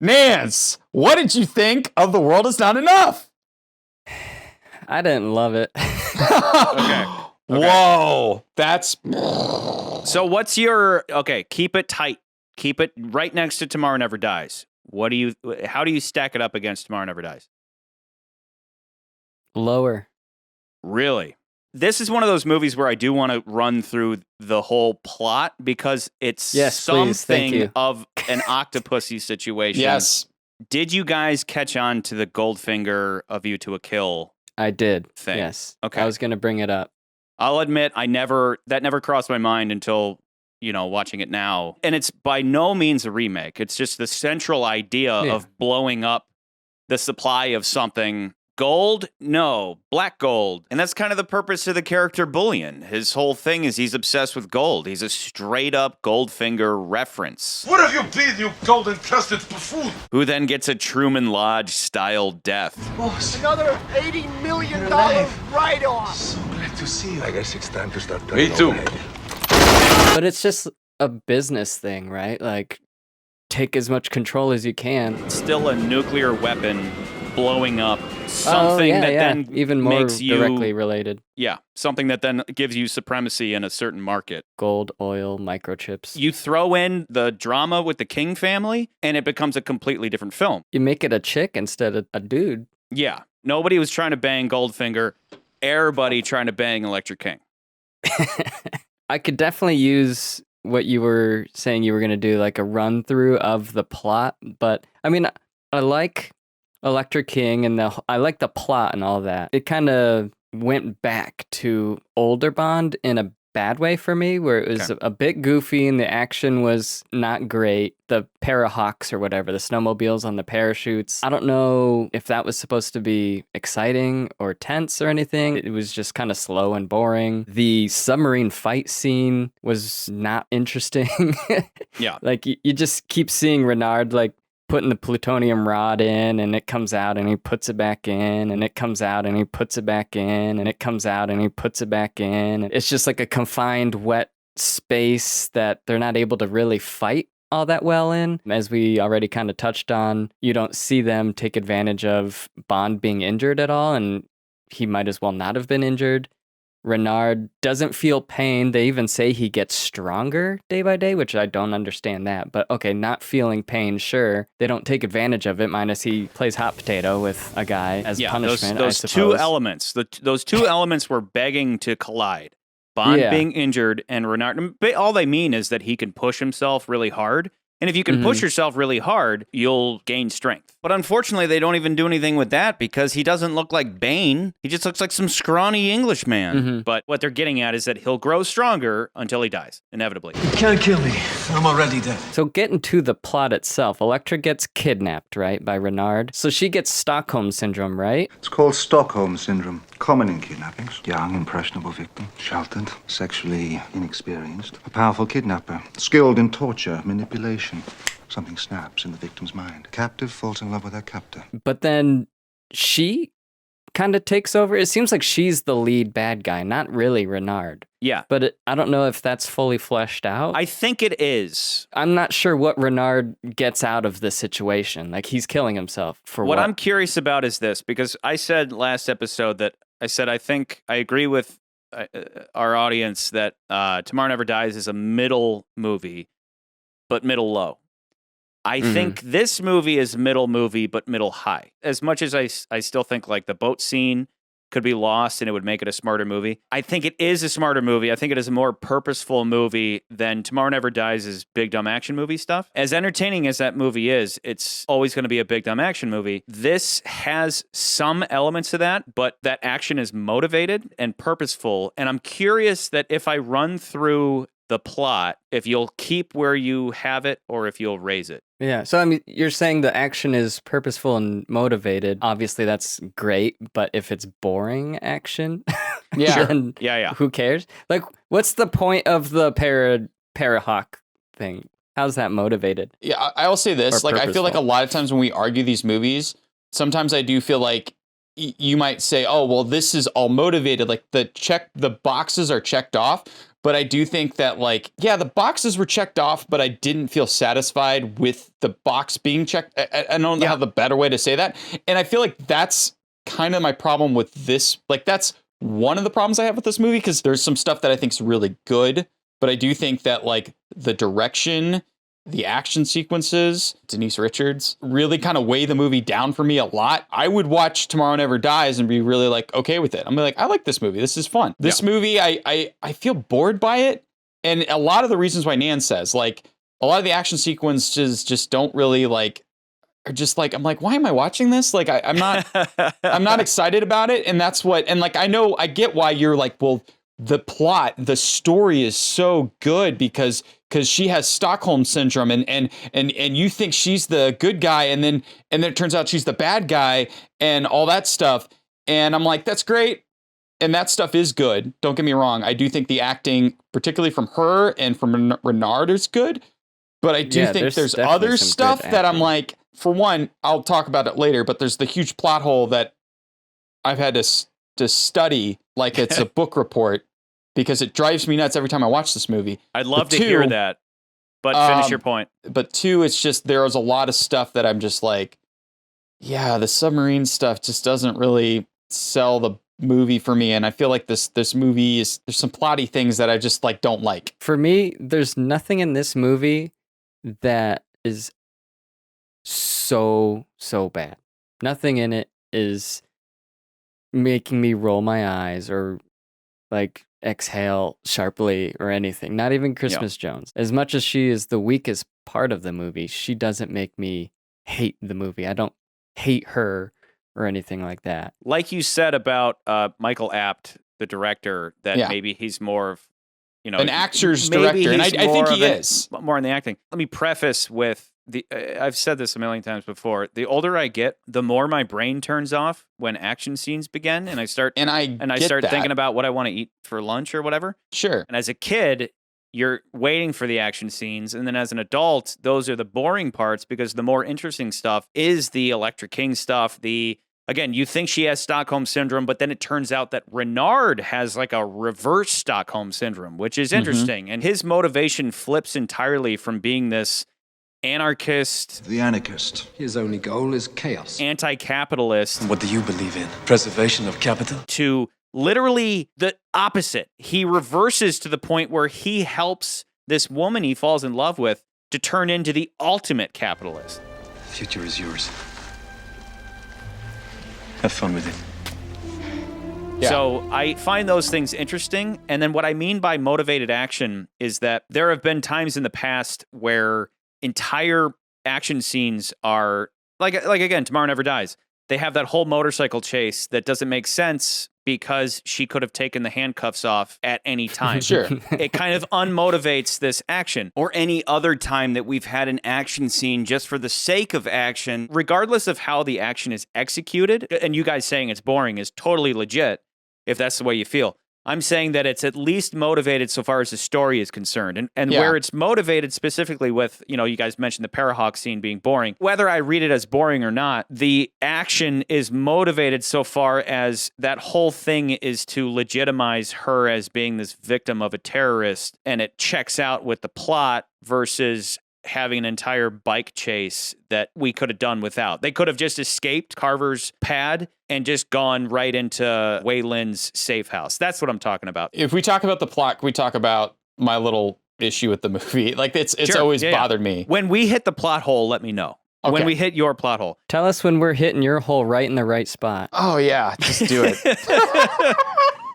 Nance, what did you think of The World Is Not Enough? I didn't love it. Okay. Whoa, that's... So what's your... Okay, keep it tight. Keep it right next to Tomorrow Never Dies. How do you stack it up against Tomorrow Never Dies? Lower. Really? This is one of those movies where I do want to run through the whole plot because it's something of an Octopussy situation. Yes. Did you guys catch on to the Goldfinger A View to a Kill? I did. Thing? Yes. Okay. I was going to bring it up. I'll admit that never crossed my mind until, watching it now. And it's by no means a remake. It's just the central idea of blowing up the supply of something. Gold? No. Black gold. And that's kind of the purpose of the character Bullion. His whole thing is he's obsessed with gold. He's a straight-up Goldfinger reference. What have you been, you gold-encrusted buffoon? Who then gets a Truman Lodge-style death. Boss. Another $80 million write-off. So glad to see you. I guess it's time to start Me too. But it's just a business thing, right? Like, take as much control as you can. It's still a nuclear weapon blowing up something that then even more makes you directly related. Yeah, something that then gives you supremacy in a certain market. Gold, oil, microchips. You throw in the drama with the King family, and it becomes a completely different film. You make it a chick instead of a dude. Yeah, nobody was trying to bang Goldfinger. Everybody trying to bang Electric King. I could definitely use what you were saying you were going to do, like a run through of the plot. But I mean, I like Electric King and I like the plot and all that. It kind of went back to older Bond in a bad way for me, where it was a bit goofy and the action was not great. The Parahawks or whatever, the snowmobiles on the parachutes. I don't know if that was supposed to be exciting or tense or anything. It was just kind of slow and boring. The submarine fight scene was not interesting. Yeah. Like you just keep seeing Renard like putting the plutonium rod in, and it comes out and he puts it back in, and it comes out and he puts it back in, and it comes out and he puts it back in. It's just like a confined wet space that they're not able to really fight all that well in. As we already kind of touched on, you don't see them take advantage of Bond being injured at all, and he might as well not have been injured. Renard doesn't feel pain. They even say he gets stronger day by day, which I don't understand that. But okay, not feeling pain, sure. They don't take advantage of it, minus he plays hot potato with a guy as punishment, those I two suppose. elements. Those two elements were begging to collide. Bond being injured and Renard. All they mean is that he can push himself really hard. And if you can push yourself really hard, you'll gain strength. But unfortunately, they don't even do anything with that because he doesn't look like Bane. He just looks like some scrawny Englishman. But what they're getting at is that he'll grow stronger until he dies, inevitably. You can't kill me. I'm already dead. So getting to the plot itself, Elektra gets kidnapped, right, by Renard. So she gets Stockholm Syndrome, right? It's called Stockholm Syndrome. Common in kidnappings. Young, impressionable victim. Sheltered. Sexually inexperienced. A powerful kidnapper. Skilled in torture, manipulation. Something snaps in the victim's mind. Captive falls in love with her captor. But then she kind of takes over. It seems like she's the lead bad guy, not really Renard. Yeah. But I don't know if that's fully fleshed out. I think it is. I'm not sure what Renard gets out of this situation. Like, he's killing himself for what? What I'm curious about is this, because I said last episode that I think I agree with our audience that Tomorrow Never Dies is a middle movie, but middle low. I think this movie is middle movie, but middle high. As much as I still think like the boat scene could be lost and it would make it a smarter movie. I think it is a smarter movie. I think it is a more purposeful movie than Tomorrow Never Dies' big dumb action movie stuff. As entertaining as that movie is, it's always going to be a big dumb action movie. This has some elements of that, but that action is motivated and purposeful. And I'm curious that if I run through the plot, if you'll keep where you have it or if you'll raise it. Yeah, so I mean, you're saying the action is purposeful and motivated. Obviously, that's great, but if it's boring action, then who cares? Like, what's the point of the Parahawk thing? How's that motivated? Yeah, I will say this. Like, I feel like a lot of times when we argue these movies, sometimes I do feel like you might say, oh, well, this is all motivated. Like the boxes are checked off, But I do think that, like, yeah, the boxes were checked off, but I didn't feel satisfied with the box being checked. I don't know how the better way to say that. And I feel like that's kind of my problem with this. Like, that's one of the problems I have with this movie, because there's some stuff that I think is really good. But I do think that, like, the direction, the action sequences, Denise Richards, really kind of weigh the movie down for me a lot. I would watch Tomorrow Never Dies and be really, like, okay with it. I'm like, I like this movie. This is fun. This movie, I feel bored by it. And a lot of the reasons why Nan says, like, a lot of the action sequences just don't really, like, are just like, I'm like, why am I watching this? Like, I'm not excited about it. And that's what, and like, I get why you're like, well, the plot, the story is so good because she has Stockholm syndrome and you think she's the good guy, and then it turns out she's the bad guy and all that stuff. And I'm like, that's great. And that stuff is good. Don't get me wrong. I do think the acting, particularly from her and from Renard, is good. But I do think there's other stuff that I'm like, for one, I'll talk about it later, but there's the huge plot hole that I've had to study like it's a book report, because it drives me nuts every time I watch this movie. I'd love to hear that, but finish your point. But two, it's just, there is a lot of stuff that I'm just like, yeah, the submarine stuff just doesn't really sell the movie for me. And I feel like this movie there's some plotty things that I just like don't like. For me, there's nothing in this movie that is so bad. Nothing in it is making me roll my eyes or like exhale sharply or anything. Not even Christmas Jones. As much as she is the weakest part of the movie, she doesn't make me hate the movie. I don't hate her or anything like that. Like you said about Michael Apt, the director, that maybe he's more of, an actor's director, and I think he is more in the acting. Let me preface with I've said this a million times before. The older I get, the more my brain turns off when action scenes begin, and I start thinking about what I want to eat for lunch or whatever. Sure. And as a kid, you're waiting for the action scenes, and then as an adult, those are the boring parts, because the more interesting stuff is the Electric King stuff. Again, you think she has Stockholm syndrome, but then it turns out that Renard has like a reverse Stockholm syndrome, which is interesting. And his motivation flips entirely from being this anarchist. The anarchist. His only goal is chaos. Anti-capitalist. What do you believe in? Preservation of capital? To literally the opposite. He reverses to the point where he helps this woman he falls in love with to turn into the ultimate capitalist. The future is yours. Have fun with it. Yeah. So I find those things interesting. And then what I mean by motivated action is that there have been times in the past where entire action scenes are like again, Tomorrow Never Dies. They have that whole motorcycle chase that doesn't make sense because she could have taken the handcuffs off at any time. Sure. It kind of unmotivates this action. Or any other time that we've had an action scene just for the sake of action. Regardless of how the action is executed, and you guys saying it's boring is totally legit, if that's the way you feel. I'm saying that it's at least motivated so far as the story is concerned. And where it's motivated specifically with, you guys mentioned the Parahawk scene being boring. Whether I read it as boring or not, the action is motivated so far as that whole thing is to legitimize her as being this victim of a terrorist. And it checks out with the plot versus having an entire bike chase that we could have done without. They could have just escaped Carver's pad and just gone right into Wei Lin's safe house. That's what I'm talking about. If we talk about the plot, can we talk about my little issue with the movie? Like it's Sure. always bothered me. When we hit the plot hole, let me know. Okay. When we hit your plot hole. Tell us when we're hitting your hole right in the right spot. Oh yeah, just do it.